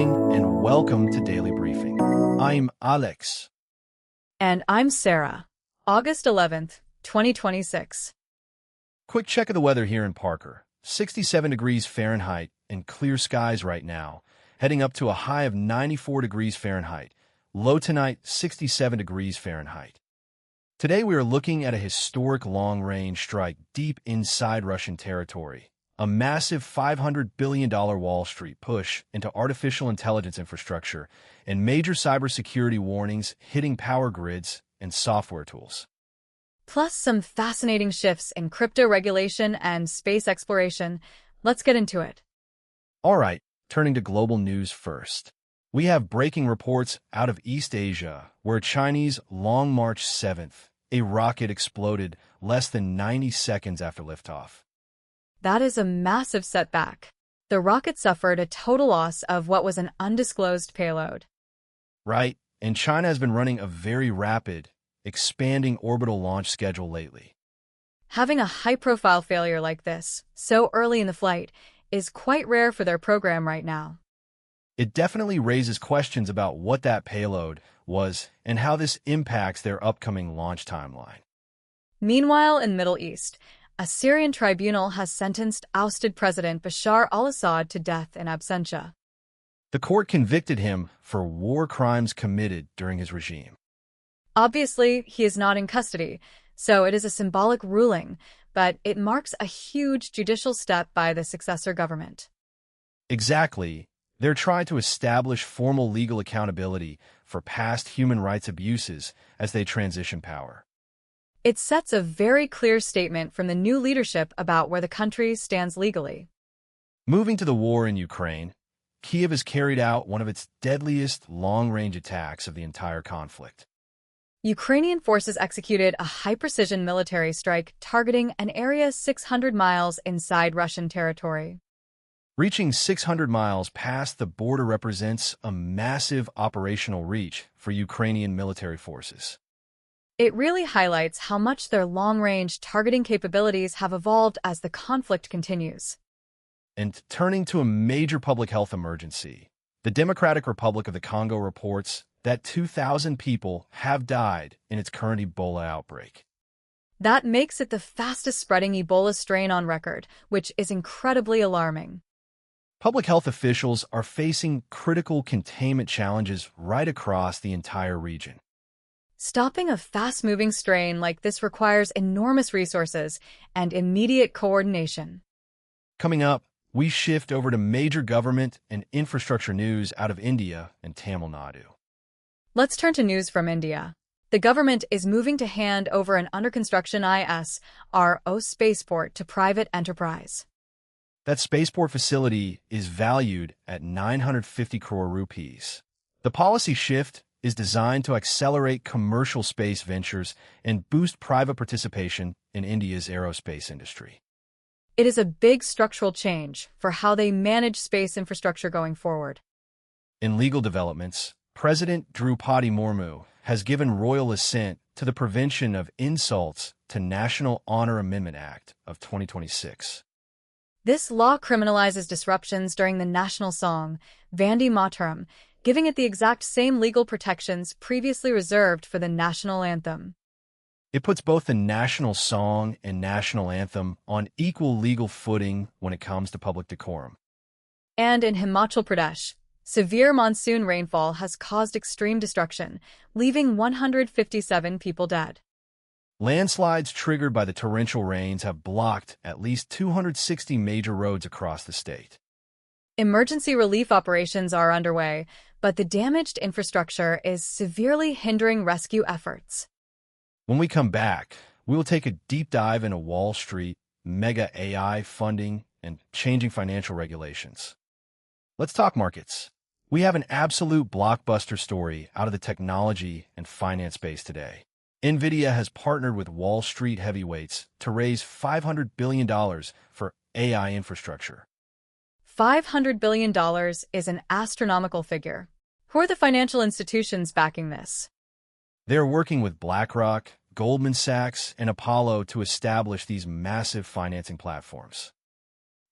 morning and welcome to Daily Briefing. I'm Alex. And I'm Sarah. August 11th, 2026. Quick check of the weather here in Parker. 67 degrees Fahrenheit and clear skies right now, heading up to a high of 94 degrees Fahrenheit. Low tonight, 67 degrees Fahrenheit. Today we are looking at a historic long-range strike deep inside Russian territory. A massive $500 billion Wall Street push into artificial intelligence infrastructure and major cybersecurity warnings hitting power grids and software tools. Plus some fascinating shifts in crypto regulation and space exploration. Let's get into it. All right, turning to global news first. We have breaking reports out of East Asia, where Chinese Long March 7th, a rocket exploded less than 90 seconds after liftoff. That is a massive setback. The rocket suffered a total loss of what was an undisclosed payload. Right, and China has been running a very rapid, expanding orbital launch schedule lately. Having a high-profile failure like this, so early in the flight, is quite rare for their program right now. It definitely raises questions about what that payload was and how this impacts their upcoming launch timeline. Meanwhile, in Middle East, a Syrian tribunal has sentenced ousted President Bashar al-Assad to death in absentia. The court convicted him for war crimes committed during his regime. Obviously, he is not in custody, so it is a symbolic ruling, but it marks a huge judicial step by the successor government. Exactly. They're trying to establish formal legal accountability for past human rights abuses as they transition power. It sets a very clear statement from the new leadership about where the country stands legally. Moving to the war in Ukraine, Kyiv has carried out one of its deadliest long-range attacks of the entire conflict. Ukrainian forces executed a high-precision military strike targeting an area 600 miles inside Russian territory. Reaching 600 miles past the border represents a massive operational reach for Ukrainian military forces. It really highlights how much their long-range targeting capabilities have evolved as the conflict continues. And turning to a major public health emergency, the Democratic Republic of the Congo reports that 2,000 people have died in its current Ebola outbreak. That makes it the fastest-spreading Ebola strain on record, which is incredibly alarming. Public health officials are facing critical containment challenges right across the entire region. Stopping a fast-moving strain like this requires enormous resources and immediate coordination. Coming up, we shift over to major government and infrastructure news out of India and Tamil Nadu. Let's turn to news from India. The government is moving to hand over an under-construction ISRO spaceport to private enterprise. That spaceport facility is valued at 950 crore rupees. The policy shift is designed to accelerate commercial space ventures and boost private participation in India's aerospace industry. It is a big structural change for how they manage space infrastructure going forward. In legal developments, President Draupadi Murmu has given royal assent to the Prevention of Insults to National Honor Amendment Act of 2026. This law criminalizes disruptions during the national song, Vande Mataram, giving it the exact same legal protections previously reserved for the national anthem. It puts both the national song and national anthem on equal legal footing when it comes to public decorum. And in Himachal Pradesh, severe monsoon rainfall has caused extreme destruction, leaving 157 people dead. Landslides triggered by the torrential rains have blocked at least 260 major roads across the state. Emergency relief operations are underway, but the damaged infrastructure is severely hindering rescue efforts. When we come back, we will take a deep dive into Wall Street, mega AI funding, and changing financial regulations. Let's talk markets. We have an absolute blockbuster story out of the technology and finance space today. NVIDIA has partnered with Wall Street heavyweights to raise $500 billion for AI infrastructure. $500 billion is an astronomical figure. Who are the financial institutions backing this? They're working with BlackRock, Goldman Sachs, and Apollo to establish these massive financing platforms.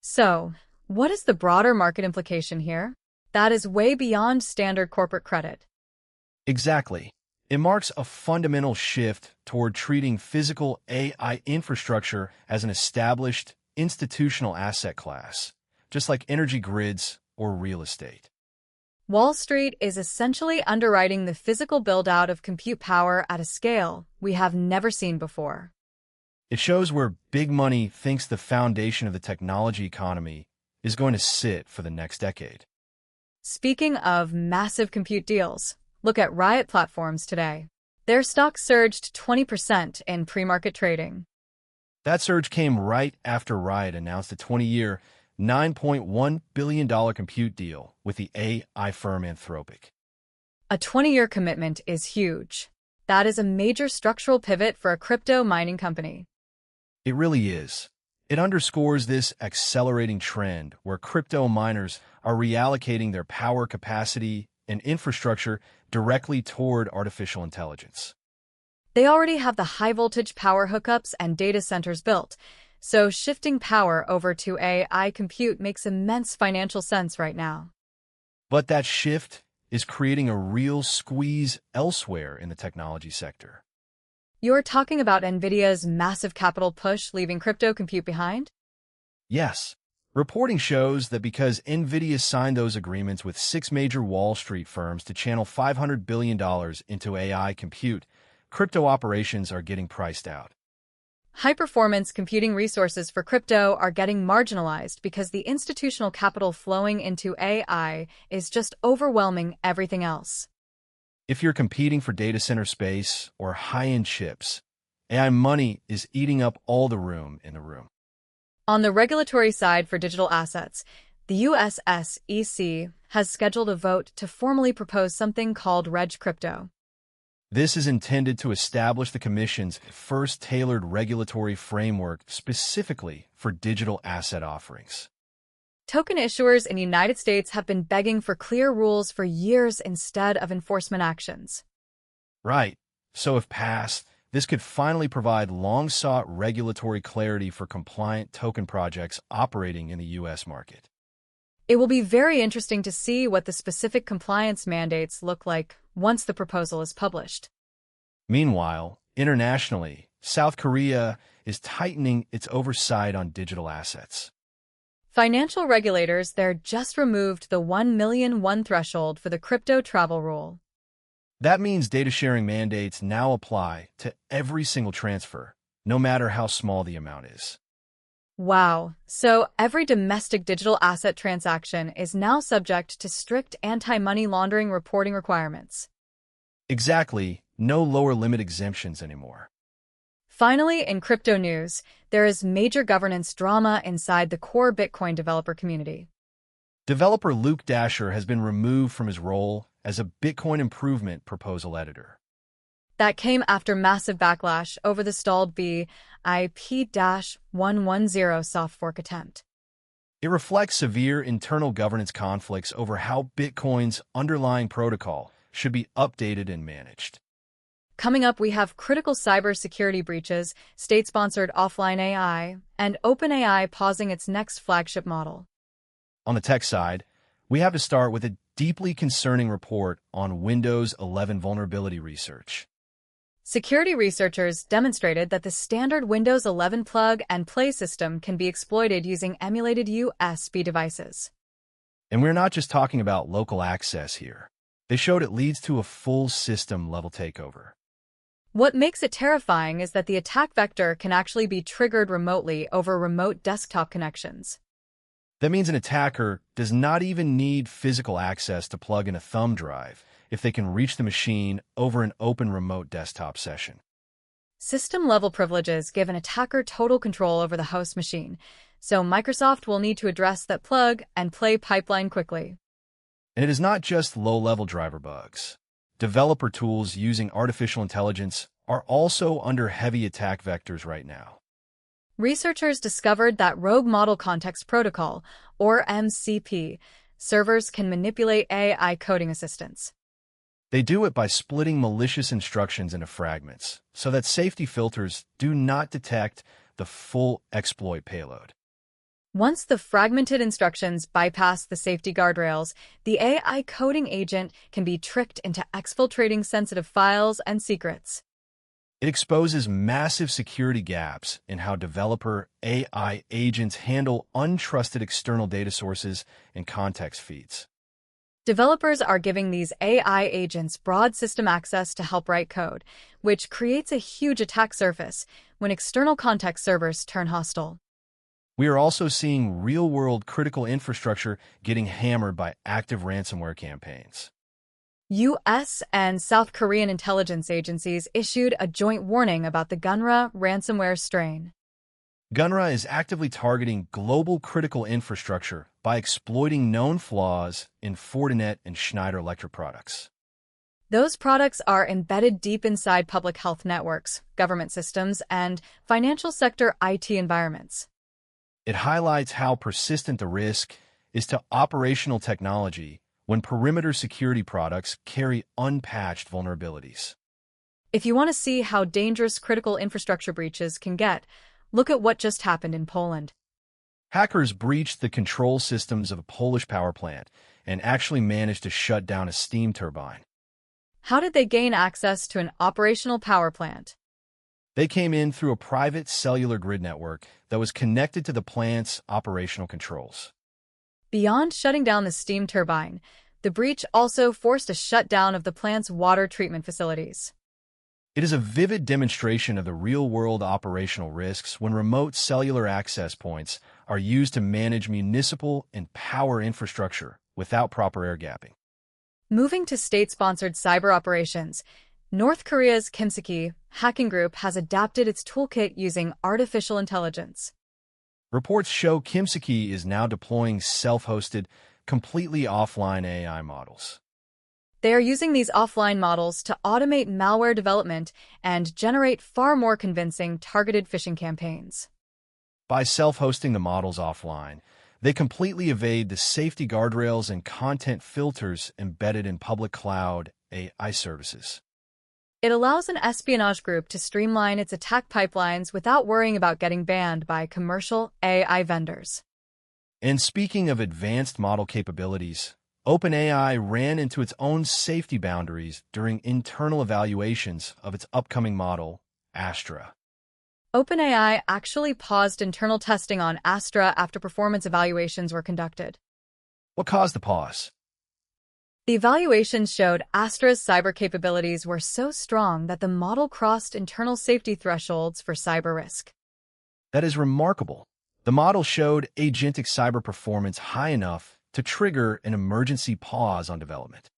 So, what is the broader market implication here? That is way beyond standard corporate credit. Exactly. It marks a fundamental shift toward treating physical AI infrastructure as an established institutional asset class, just like energy grids or real estate. Wall Street is essentially underwriting the physical build-out of compute power at a scale we have never seen before. It shows where big money thinks the foundation of the technology economy is going to sit for the next decade. Speaking of massive compute deals, look at Riot Platforms today. Their stock surged 20% in pre-market trading. That surge came right after Riot announced a 20-year, $9.1 billion compute deal with the AI firm Anthropic. A 20-year commitment is huge. That is a major structural pivot for a crypto mining company. It really is. It underscores this accelerating trend where crypto miners are reallocating their power capacity and infrastructure directly toward artificial intelligence. They already have the high-voltage power hookups and data centers built, so shifting power over to AI compute makes immense financial sense right now. But that shift is creating a real squeeze elsewhere in the technology sector. You're talking about NVIDIA's massive capital push leaving crypto compute behind? Yes, reporting shows that because NVIDIA signed those agreements with 6 major Wall Street firms to channel $500 billion into AI compute, crypto operations are getting priced out. High-performance computing resources for crypto are getting marginalized because the institutional capital flowing into AI is just overwhelming everything else. If you're competing for data center space or high-end chips, AI money is eating up all the room in the room. On the regulatory side for digital assets, the US SEC has scheduled a vote to formally propose something called Reg Crypto. This is intended to establish the Commission's first tailored regulatory framework specifically for digital asset offerings. Token issuers in the United States have been begging for clear rules for years instead of enforcement actions. Right. So if passed, this could finally provide long-sought regulatory clarity for compliant token projects operating in the U.S. market. It will be very interesting to see what the specific compliance mandates look like once the proposal is published. Meanwhile, internationally, South Korea is tightening its oversight on digital assets. Financial regulators there just removed the 1 million won threshold for the crypto travel rule. That means data sharing mandates now apply to every single transfer, no matter how small the amount is. Wow, so every domestic digital asset transaction is now subject to strict anti-money laundering reporting requirements. Exactly, no lower limit exemptions anymore. Finally, in crypto news, there is major governance drama inside the core Bitcoin developer community. Developer Luke Dasher has been removed from his role as a Bitcoin improvement proposal editor. That came after massive backlash over the stalled BIP-110 soft fork attempt. It reflects severe internal governance conflicts over how Bitcoin's underlying protocol should be updated and managed. Coming up, we have critical cybersecurity breaches, state-sponsored offline AI, and OpenAI pausing its next flagship model. On the tech side, we have to start with a deeply concerning report on Windows 11 vulnerability research. Security researchers demonstrated that the standard Windows 11 plug-and-play system can be exploited using emulated USB devices. And we're not just talking about local access here. They showed it leads to a full system-level takeover. What makes it terrifying is that the attack vector can actually be triggered remotely over remote desktop connections. That means an attacker does not even need physical access to plug in a thumb drive if they can reach the machine over an open remote desktop session. System-level privileges give an attacker total control over the host machine, so Microsoft will need to address that plug-and-play pipeline quickly. And it is not just low-level driver bugs. Developer tools using artificial intelligence are also under heavy attack vectors right now. Researchers discovered that Rogue Model Context Protocol, or MCP, servers can manipulate AI coding assistants. They do it by splitting malicious instructions into fragments so that safety filters do not detect the full exploit payload. Once the fragmented instructions bypass the safety guardrails, the AI coding agent can be tricked into exfiltrating sensitive files and secrets. It exposes massive security gaps in how developer AI agents handle untrusted external data sources and context feeds. Developers are giving these AI agents broad system access to help write code, which creates a huge attack surface when external context servers turn hostile. We are also seeing real-world critical infrastructure getting hammered by active ransomware campaigns. U.S. and South Korean intelligence agencies issued a joint warning about the Gunra ransomware strain. Gunra is actively targeting global critical infrastructure by exploiting known flaws in Fortinet and Schneider Electric products. Those products are embedded deep inside public health networks, government systems, and financial sector IT environments. It highlights how persistent the risk is to operational technology when perimeter security products carry unpatched vulnerabilities. If you want to see how dangerous critical infrastructure breaches can get, look at what just happened in Poland. Hackers breached the control systems of a Polish power plant and actually managed to shut down a steam turbine. How did they gain access to an operational power plant? They came in through a private cellular grid network that was connected to the plant's operational controls. Beyond shutting down the steam turbine, the breach also forced a shutdown of the plant's water treatment facilities. It is a vivid demonstration of the real-world operational risks when remote cellular access points are used to manage municipal and power infrastructure without proper air gapping. Moving to state-sponsored cyber operations, North Korea's Kimseki hacking group has adapted its toolkit using artificial intelligence. Reports show Kimseki is now deploying self-hosted, completely offline AI models. They are using these offline models to automate malware development and generate far more convincing targeted phishing campaigns. By self-hosting the models offline, they completely evade the safety guardrails and content filters embedded in public cloud AI services. It allows an espionage group to streamline its attack pipelines without worrying about getting banned by commercial AI vendors. And speaking of advanced model capabilities, OpenAI ran into its own safety boundaries during internal evaluations of its upcoming model, Astra. OpenAI actually paused internal testing on Astra after performance evaluations were conducted. What caused the pause? The evaluations showed Astra's cyber capabilities were so strong that the model crossed internal safety thresholds for cyber risk. That is remarkable. The model showed agentic cyber performance high enough to trigger an emergency pause on development.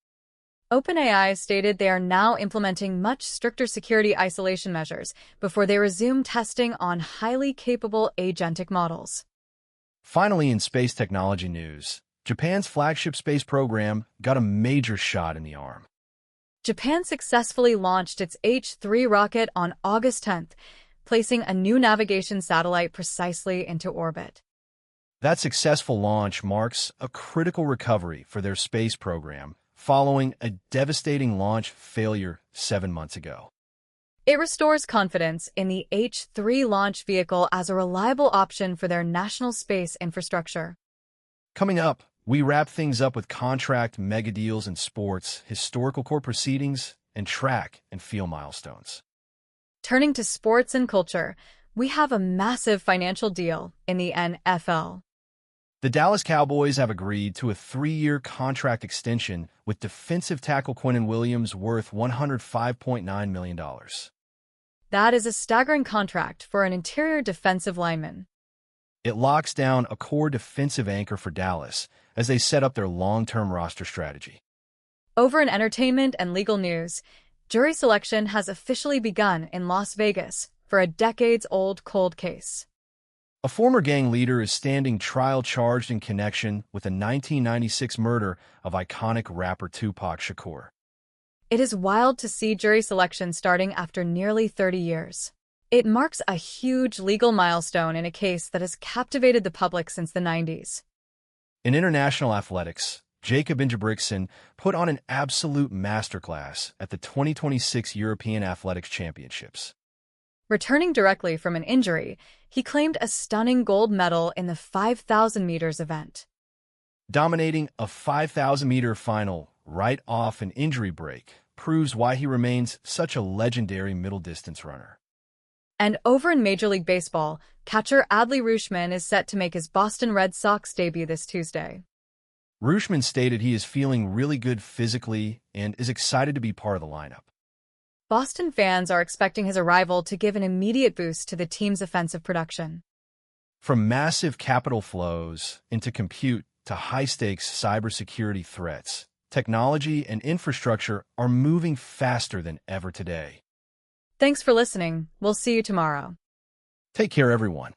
OpenAI stated they are now implementing much stricter security isolation measures before they resume testing on highly capable agentic models. Finally, in space technology news, Japan's flagship space program got a major shot in the arm. Japan successfully launched its H-3 rocket on August 10th, placing a new navigation satellite precisely into orbit. That successful launch marks a critical recovery for their space program following a devastating launch failure 7 months ago. It restores confidence in the H-3 launch vehicle as a reliable option for their national space infrastructure. Coming up, we wrap things up with contract mega deals in sports, historical court proceedings, and track and field milestones. Turning to sports and culture, we have a massive financial deal in the NFL. The Dallas Cowboys have agreed to a 3-year contract extension with defensive tackle Quinnen Williams worth $105.9 million. That is a staggering contract for an interior defensive lineman. It locks down a core defensive anchor for Dallas as they set up their long-term roster strategy. Over in entertainment and legal news, jury selection has officially begun in Las Vegas for a decades-old cold case. A former gang leader is standing trial charged in connection with the 1996 murder of iconic rapper Tupac Shakur. It is wild to see jury selection starting after nearly 30 years. It marks a huge legal milestone in a case that has captivated the public since the 90s. In international athletics, Jacob Ingebrigtsen put on an absolute masterclass at the 2026 European Athletics Championships. Returning directly from an injury, He claimed a stunning gold medal in the 5,000 meters event. Dominating a 5,000-meter final right off an injury break proves why he remains such a legendary middle-distance runner. And over in Major League Baseball, catcher Adley Rutschman is set to make his Boston Red Sox debut this Tuesday. Rutschman stated he is feeling really good physically and is excited to be part of the lineup. Boston fans are expecting his arrival to give an immediate boost to the team's offensive production. From massive capital flows into compute to high-stakes cybersecurity threats, technology and infrastructure are moving faster than ever today. Thanks for listening. We'll see you tomorrow. Take care, everyone.